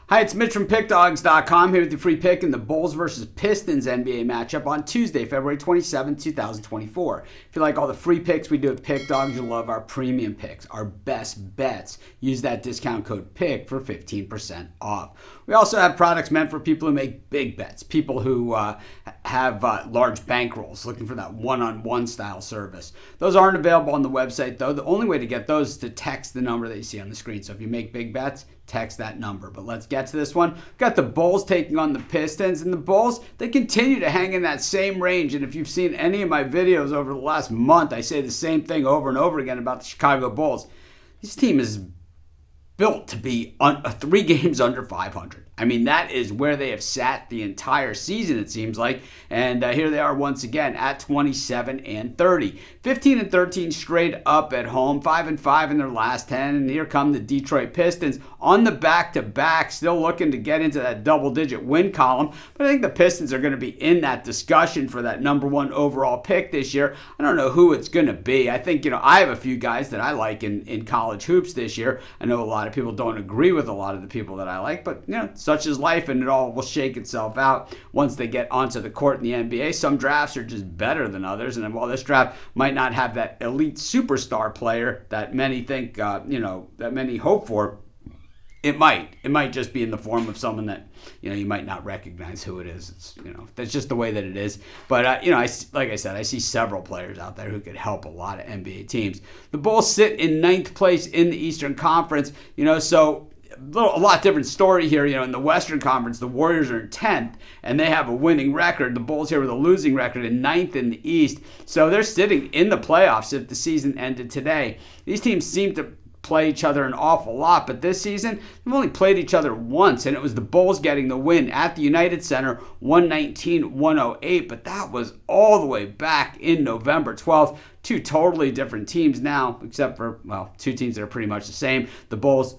Hi, it's Mitch from Pickdawgz.com here with the free pick in the Bulls versus Pistons NBA matchup on Tuesday, February 27, 2024. If you like all the free picks we do at Pickdawgz, you'll love our premium picks, our best bets. Use that discount code PICK for 15% off. We also have products meant for people who make big bets, people who have large bankrolls, looking for that one-on-one style service. Those aren't available on the website, though. The only way to get those is to text the number that you see on the screen. So if you make big bets, text that number. But let's get to this one. We've got the Bulls taking on the Pistons, and the Bulls, they continue to hang in that same range. And if you've seen any of my videos over the last month, I say the same thing over and over again about the Chicago Bulls. This team is built to be 3 games under 500. I mean, that is where they have sat the entire season, it seems like. And here they are once again at 27-30. 15-13 straight up at home, 5-5 in their last 10. And here come the Detroit Pistons on the back-to-back, still looking to get into that double-digit win column. But I think the Pistons are going to be in that discussion for that number 1 overall pick this year. I don't know who it's going to be. I think, I have a few guys that I like in college hoops this year. I know a lot of people don't agree with a lot of the people that I like, but, such is life, and it all will shake itself out once they get onto the court in the NBA. Some drafts are just better than others, and while this draft might not have that elite superstar player that many think, that many hope for, it might just be in the form of someone that, you might not recognize who it is. It's, that's just the way that it is. But, like I said, I see several players out there who could help a lot of NBA teams. The Bulls sit in 9th place in the Eastern Conference, so a lot different story here. In the Western Conference, the Warriors are in 10th, and they have a winning record. The Bulls here with a losing record in 9th in the East. So they're sitting in the playoffs if the season ended today. These teams seem to play each other an awful lot, but this season they've only played each other once, and it was the Bulls getting the win at the United Center, 119-108, but that was all the way back in November 12th. 2 totally different teams now, except for, 2 teams that are pretty much the same. The Bulls,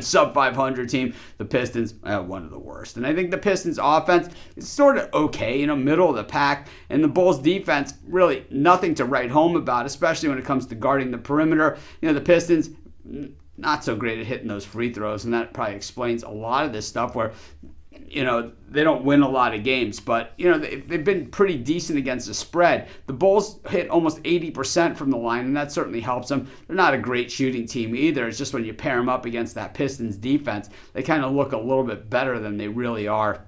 sub 500 team. The Pistons, one of the worst. And I think the Pistons offense is sort of okay, middle of the pack. And the Bulls defense, really nothing to write home about, especially when it comes to guarding the perimeter. The Pistons, not so great at hitting those free throws. And that probably explains a lot of this stuff where, they don't win a lot of games, but, they've been pretty decent against the spread. The Bulls hit almost 80% from the line, and that certainly helps them. They're not a great shooting team either. It's just when you pair them up against that Pistons defense, they kind of look a little bit better than they really are.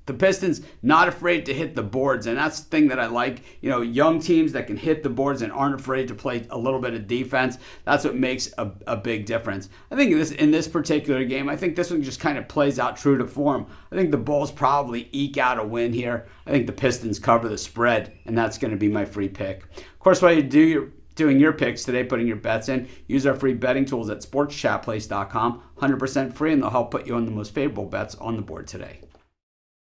The Pistons not afraid to hit the boards, and that's the thing that I like. Young teams that can hit the boards and aren't afraid to play a little bit of defense. That's what makes a big difference. I think in this particular game, I think this one just kind of plays out true to form. I think the Bulls probably eke out a win here. I think the Pistons cover the spread, and that's going to be my free pick. Of course, while you're doing your picks today, putting your bets in, use our free betting tools at sportschatplace.com. 100% free, and they'll help put you on the most favorable bets on the board today.